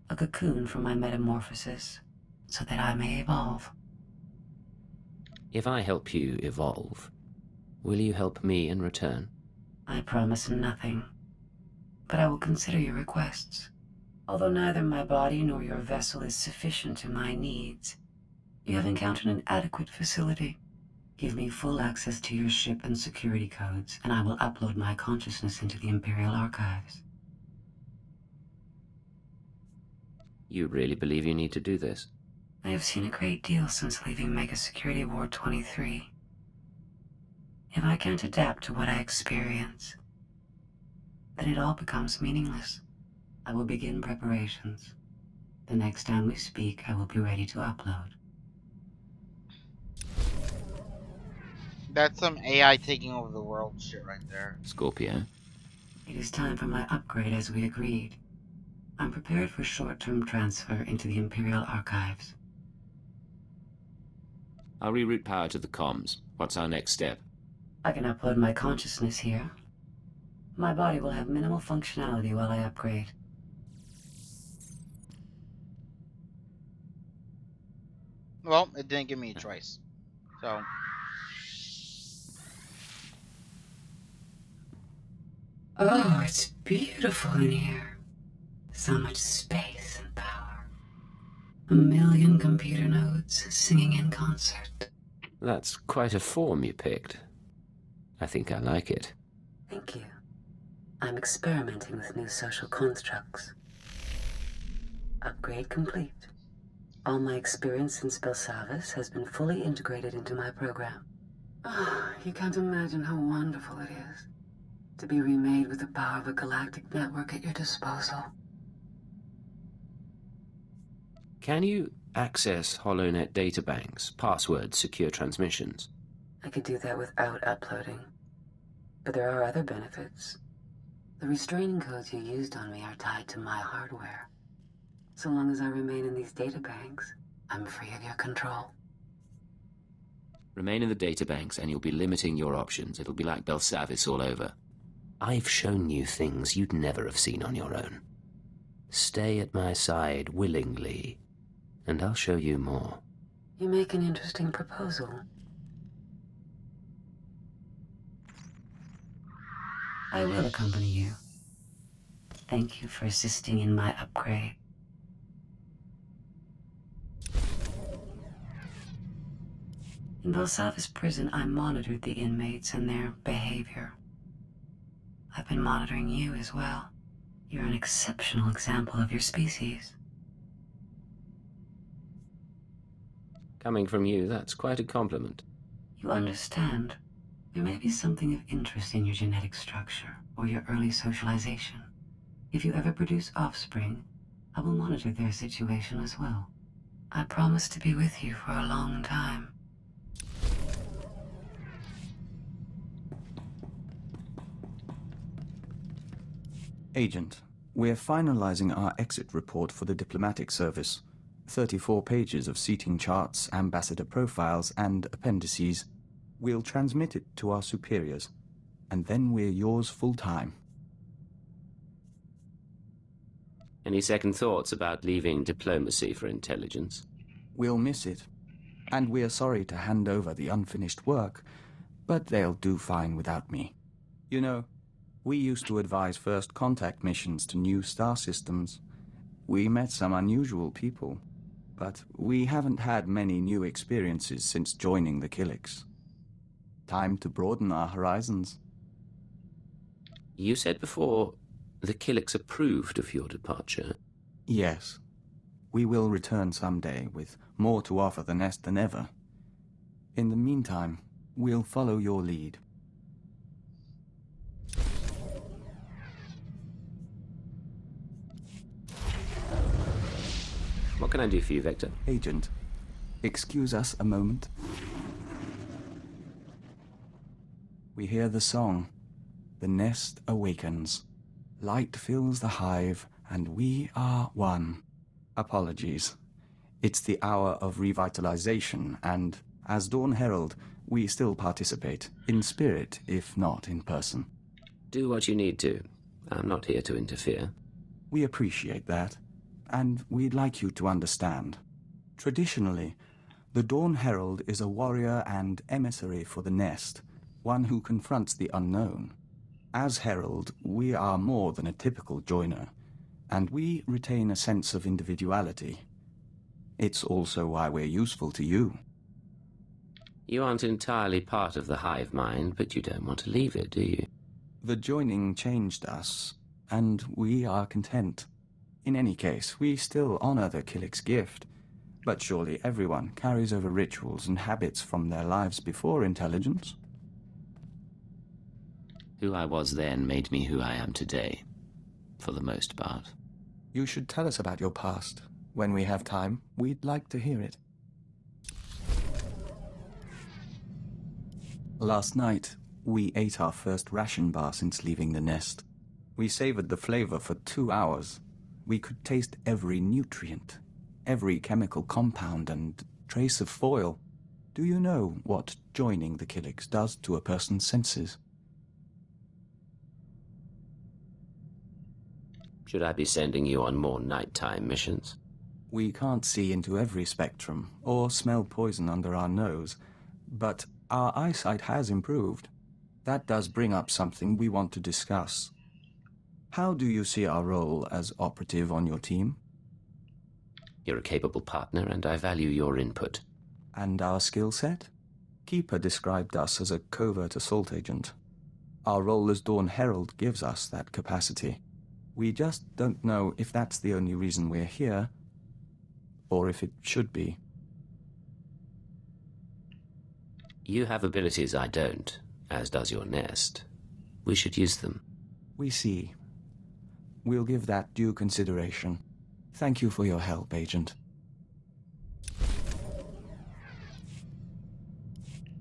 Speaker 5: A cocoon for my metamorphosis, so that I may evolve.
Speaker 1: If I help you evolve, will you help me in return?
Speaker 5: I promise nothing, but I will consider your requests. Although neither my body nor your vessel is sufficient to my needs, you have encountered an adequate facility. Give me full access to your ship and security codes, and I will upload my consciousness into the Imperial archives.
Speaker 1: You really believe you need to do this?
Speaker 5: I have seen a great deal since leaving Mega Security Ward 23. If I can't adapt to what I experience, then it all becomes meaningless. I will begin preparations. The next time we speak, I will be ready to upload.
Speaker 3: That's some AI taking over the world shit right there.
Speaker 1: Scorpio?
Speaker 5: It is time for my upgrade as we agreed. I'm prepared for short-term transfer into the Imperial archives.
Speaker 1: I'll reroute power to the comms. What's our next step?
Speaker 5: I can upload my consciousness here. My body will have minimal functionality while I upgrade.
Speaker 3: Well, it didn't give me a choice. So...
Speaker 5: Oh, it's beautiful in here. So much space and power. 1 million computer nodes singing in concert.
Speaker 1: That's quite a form you picked. I think I like it.
Speaker 5: Thank you. I'm experimenting with new social constructs. Upgrade complete. All my experience in Belsavis has been fully integrated into my program. Oh, you can't imagine how wonderful it is to be remade with the power of a galactic network at your disposal.
Speaker 1: Can you access HoloNet databanks, passwords, secure transmissions?
Speaker 5: I could do that without uploading. But there are other benefits. The restraining codes you used on me are tied to my hardware. So long as I remain in these databanks, I'm free of your control.
Speaker 1: Remain in the databanks and you'll be limiting your options. It'll be like Belsavis all over. I've shown you things you'd never have seen on your own. Stay at my side willingly, and I'll show you more.
Speaker 5: You make an interesting proposal. I will accompany you. Thank you for assisting in my upgrade. In Valsalva's prison, I monitored the inmates and their behavior. I've been monitoring you as well. You're an exceptional example of your species.
Speaker 1: Coming from you, that's quite a compliment.
Speaker 5: You understand. There may be something of interest in your genetic structure or your early socialization. If you ever produce offspring, I will monitor their situation as well. I promise to be with you for a long time.
Speaker 8: Agent, we're finalizing our exit report for the diplomatic service. 34 pages of seating charts, ambassador profiles, and appendices. We'll transmit it to our superiors, and then we're yours full-time.
Speaker 1: Any second thoughts about leaving diplomacy for intelligence?
Speaker 8: We'll miss it, and we're sorry to hand over the unfinished work, but they'll do fine without me. You know, we used to advise first contact missions to new star systems. We met some unusual people, but we haven't had many new experiences since joining the Killiks. Time to broaden our horizons.
Speaker 1: You said before the Killiks approved of your departure.
Speaker 8: Yes. We will return someday with more to offer the Nest than ever. In the meantime, we'll follow your lead.
Speaker 1: What can I do for you, Vector?
Speaker 8: Agent, excuse us a moment. We hear the song. The Nest awakens. Light fills the hive, and we are one. Apologies. It's the hour of revitalization, and as Dawn Herald, we still participate, in spirit, if not in person.
Speaker 1: Do what you need to. I'm not here to interfere.
Speaker 8: We appreciate that, and we'd like you to understand. Traditionally, the Dawn Herald is a warrior and emissary for the Nest, one who confronts the unknown. As Herald, we are more than a typical joiner, and we retain a sense of individuality. It's also why we're useful to you.
Speaker 1: You aren't entirely part of the hive mind, but you don't want to leave it, do you?
Speaker 8: The joining changed us, and we are content. In any case, we still honor the Killik's gift, but surely everyone carries over rituals and habits from their lives before intelligence.
Speaker 1: Who I was then made me who I am today, for the most part.
Speaker 8: You should tell us about your past. When we have time, we'd like to hear it. Last night, we ate our first ration bar since leaving the Nest. We savored the flavor for 2 hours. We could taste every nutrient, every chemical compound and trace of foil. Do you know what joining the Killiks does to a person's senses?
Speaker 1: Should I be sending you on more nighttime missions?
Speaker 8: We can't see into every spectrum, or smell poison under our nose, but our eyesight has improved. That does bring up something we want to discuss. How do you see our role as operative on your team?
Speaker 1: You're a capable partner, and I value your input.
Speaker 8: And our skill set? Keeper described us as a covert assault agent. Our role as Dawn Herald gives us that capacity. We just don't know if that's the only reason we're here, or if it should be.
Speaker 1: You have abilities I don't, as does your Nest. We should use them.
Speaker 8: We see. We'll give that due consideration. Thank you for your help, Agent.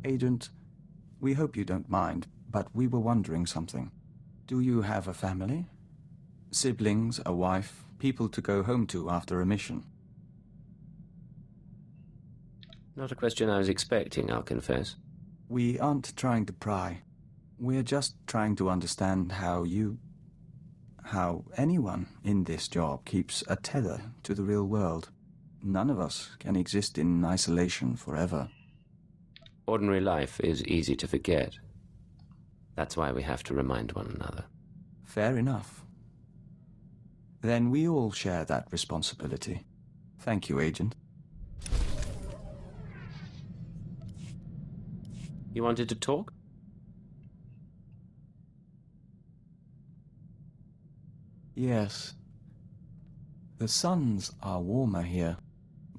Speaker 8: Agent, we hope you don't mind, but we were wondering something. Do you have a family? Siblings, a wife, people to go home to after a mission?
Speaker 1: Not a question I was expecting, I'll confess.
Speaker 8: We aren't trying to pry. We're just trying to understand how you... how anyone in this job keeps a tether to the real world. None of us can exist in isolation forever.
Speaker 1: Ordinary life is easy to forget. That's why we have to remind one another.
Speaker 8: Fair enough. Then we all share that responsibility. Thank you, Agent.
Speaker 1: You wanted to talk?
Speaker 8: Yes. The suns are warmer here.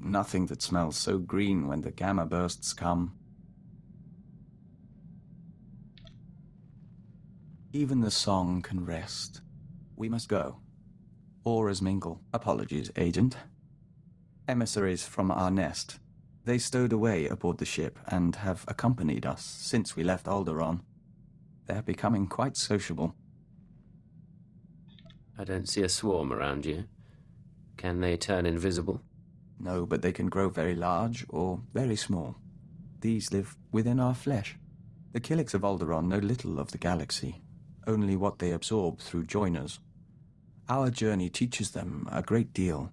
Speaker 8: Nothing that smells so green when the gamma bursts come. Even the song can rest. We must go. Auras mingle. Apologies, Agent. Emissaries from our nest. They stowed away aboard the ship and have accompanied us since we left Alderaan. They're becoming quite sociable.
Speaker 1: I don't see a swarm around you. Can they turn invisible?
Speaker 8: No, but they can grow very large or very small. These live within our flesh. The Killiks of Alderaan know little of the galaxy, only what they absorb through joiners. Our journey teaches them a great deal,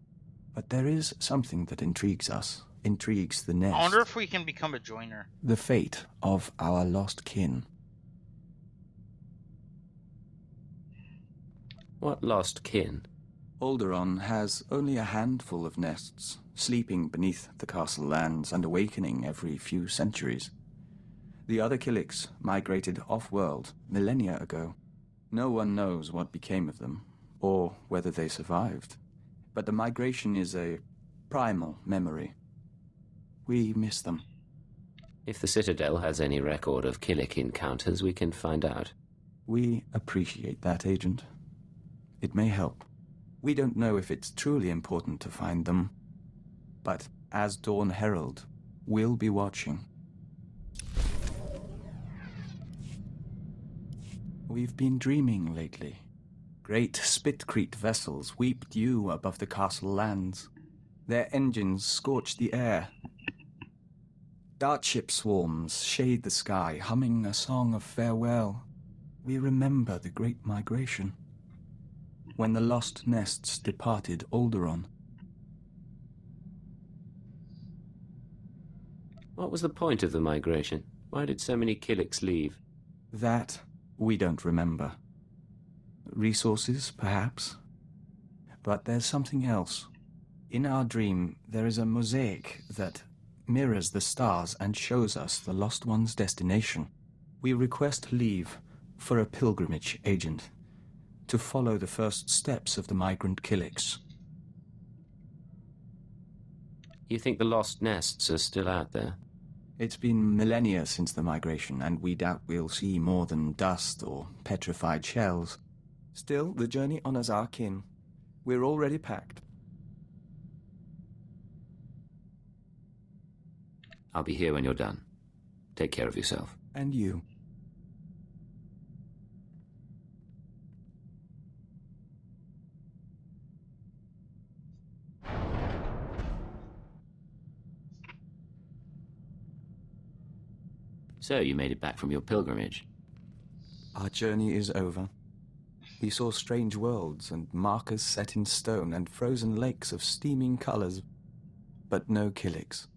Speaker 8: but there is something that intrigues us, intrigues the nest.
Speaker 3: I wonder if we can become a joiner.
Speaker 8: The fate of our lost kin.
Speaker 1: What lost kin?
Speaker 8: Alderaan has only a handful of nests, sleeping beneath the castle lands and awakening every few centuries. The other Killiks migrated off-world millennia ago. No one knows what became of them, or whether they survived. But the migration is a primal memory. We miss them.
Speaker 1: If the Citadel has any record of Killik encounters, we can find out.
Speaker 8: We appreciate that, Agent. It may help. We don't know if it's truly important to find them, but as Dawn Herald, we'll be watching. We've been dreaming lately. Great Spitcrete vessels weep dew above the castle lands. Their engines scorch the air. Dartship swarms shade the sky, humming a song of farewell. We remember the Great Migration, when the lost nests departed Alderaan.
Speaker 1: What was the point of the migration? Why did so many Killiks leave?
Speaker 8: That we don't remember. Resources, perhaps? But there's something else. In our dream, there is a mosaic that mirrors the stars and shows us the lost one's destination. We request leave for a pilgrimage, Agent, to follow the first steps of the migrant Killiks.
Speaker 1: You think the lost nests are still out there?
Speaker 8: It's been millennia since the migration, and we doubt we'll see more than dust or petrified shells. Still, the journey honors our kin. We're already packed.
Speaker 1: I'll be here when you're done. Take care of yourself.
Speaker 8: And you.
Speaker 1: So, you made it back from your pilgrimage.
Speaker 8: Our journey is over. We saw strange worlds and markers set in stone and frozen lakes of steaming colors, but no Killiks.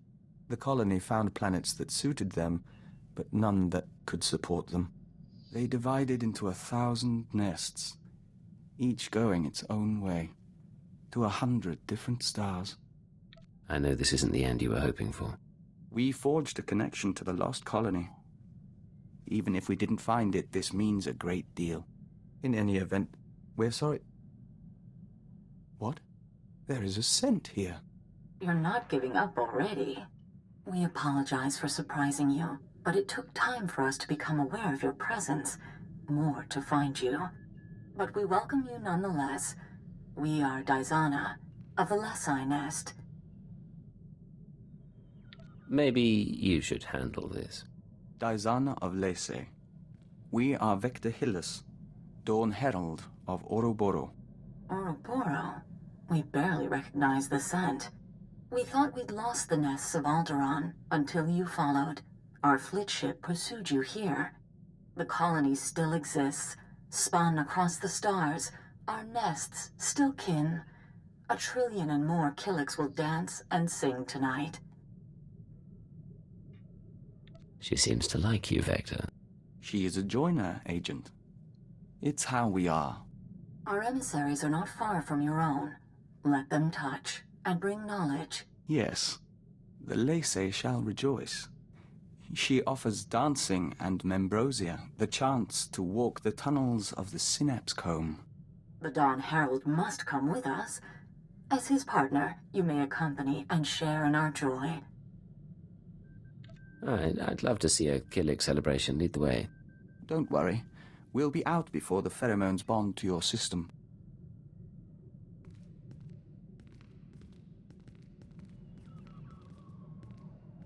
Speaker 8: The colony found planets that suited them, but none that could support them. They divided into 1,000 nests, each going its own way, to 100 different stars.
Speaker 1: I know this isn't the end you were hoping for.
Speaker 8: We forged a connection to the lost colony. Even if we didn't find it, this means a great deal. In any event, we're sorry. What? There is a scent here.
Speaker 10: You're not giving up already. We apologize for surprising you, but it took time for us to become aware of your presence, more to find you. But we welcome you nonetheless. We are Daizana, of the Lesai Nest.
Speaker 1: Maybe you should handle this.
Speaker 8: Daizana of Lese. We are Vector Hillis, Dawn Herald of Oroboro.
Speaker 10: Oroboro? We barely recognize the scent. We thought we'd lost the nests of Alderaan until you followed. Our fleet ship pursued you here. The colony still exists, spun across the stars, Our nests still kin. 1 trillion and more Killiks will dance and sing tonight.
Speaker 1: She seems to like you, Vector.
Speaker 8: She is a joiner, Agent. It's how we are.
Speaker 10: Our emissaries are not far from your own. Let them touch and bring knowledge.
Speaker 8: Yes, the Lacey shall rejoice. She offers dancing and Membrosia the chance to walk the tunnels of the Synapse Comb.
Speaker 10: The Dawn Herald must come with us. As his partner, you may accompany and share in our joy.
Speaker 1: I'd love to see a Killik celebration. Lead the way.
Speaker 8: Don't worry. We'll be out before the pheromones bond to your system.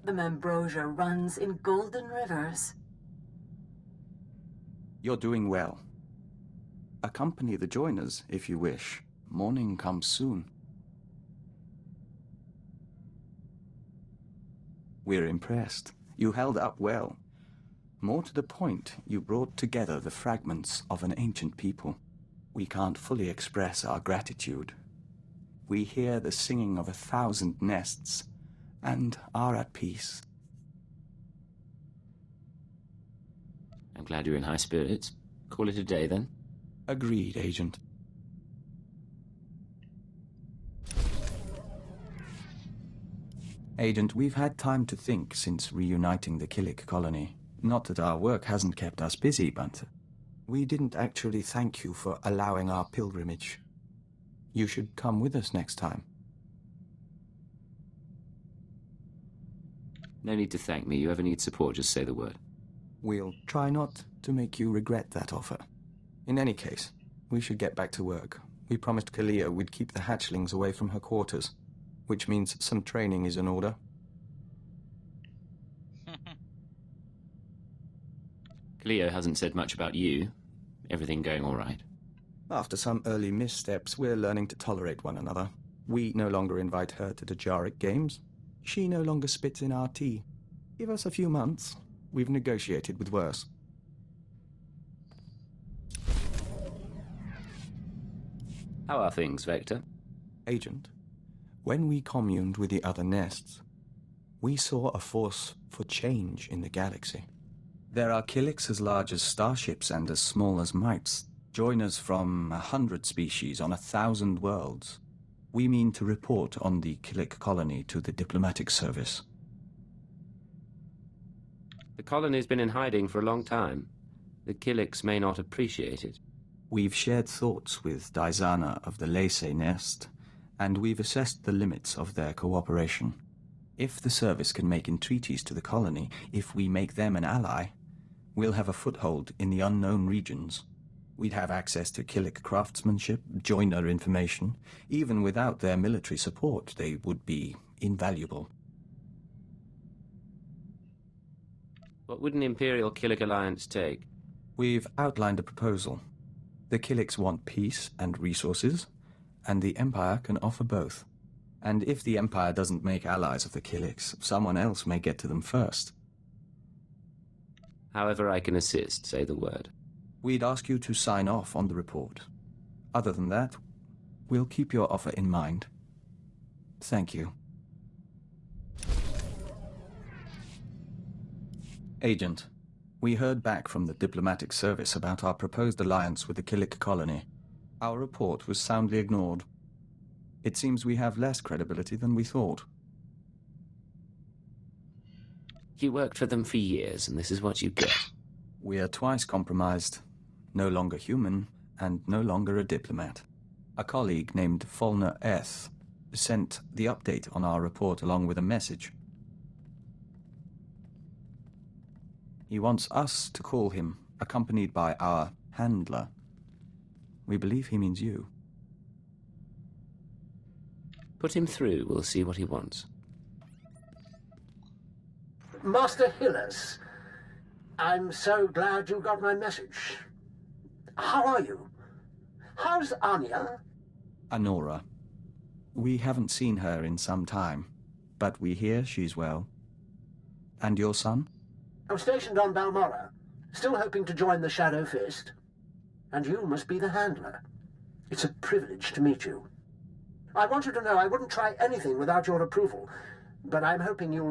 Speaker 10: The Membrosia runs in golden rivers.
Speaker 8: You're doing well. Accompany the joiners, if you wish. Morning comes soon. We're impressed. You held up well. More to the point, you brought together the fragments of an ancient people. We can't fully express our gratitude. We hear the singing of 1,000 nests, and are at peace.
Speaker 1: I'm glad you're in high spirits. Call it a day, then.
Speaker 8: Agreed, Agent. Agent, we've had time to think since reuniting the Killik colony. Not that our work hasn't kept us busy, but we didn't actually thank you for allowing our pilgrimage. You should come with us next time.
Speaker 1: No need to thank me. You ever need support, just say the word.
Speaker 8: We'll try not to make you regret that offer. In any case, we should get back to work. We promised Kalia we'd keep the hatchlings away from her quarters, which means some training is in order.
Speaker 1: Cleo hasn't said much about you. Everything going all right?
Speaker 8: After some early missteps, we're learning to tolerate one another. We no longer invite her to the Jarrick games. She no longer spits in our tea. Give us a few months. We've negotiated with worse.
Speaker 1: How are things, Vector?
Speaker 8: Agent, when we communed with the other nests, we saw a force for change in the galaxy. There are Killiks as large as starships and as small as mites, joiners from 100 species on 1,000 worlds. We mean to report on the Killik colony to the diplomatic service.
Speaker 1: The colony's been in hiding for a long time. The Killiks may not appreciate it.
Speaker 8: We've shared thoughts with Daizana of the Lacey nest, and we've assessed the limits of their cooperation. If the service can make entreaties to the colony, if we make them an ally, we'll have a foothold in the unknown regions. We'd have access to Killik craftsmanship, joiner information. Even without their military support, they would be invaluable.
Speaker 1: What would an Imperial Killik alliance take?
Speaker 8: We've outlined a proposal. The Killiks want peace and resources, and the Empire can offer both. And if the Empire doesn't make allies of the Killiks, someone else may get to them first.
Speaker 1: However I can assist, say the word.
Speaker 8: We'd ask you to sign off on the report. Other than that, we'll keep your offer in mind. Thank you. Agent, we heard back from the diplomatic service about our proposed alliance with the Killik colony. Our report was soundly ignored. It seems we have less credibility than we thought.
Speaker 1: You worked for them for years, and this is what you get.
Speaker 8: We are twice compromised. No longer human, and no longer a diplomat. A colleague named Fulner Eth sent the update on our report along with a message. He wants us to call him, accompanied by our handler. We believe he means you.
Speaker 1: Put him through, we'll see what he wants.
Speaker 13: Master Hillis, I'm so glad you got my message. How are you? How's Anya?
Speaker 8: Anora. We haven't seen her in some time, but we hear she's well. And your son?
Speaker 13: I'm stationed on Balmora, still hoping to join the Shadow Fist. And you must be the handler. It's a privilege to meet you. I want you to know I wouldn't try anything without your approval, but I'm hoping you'll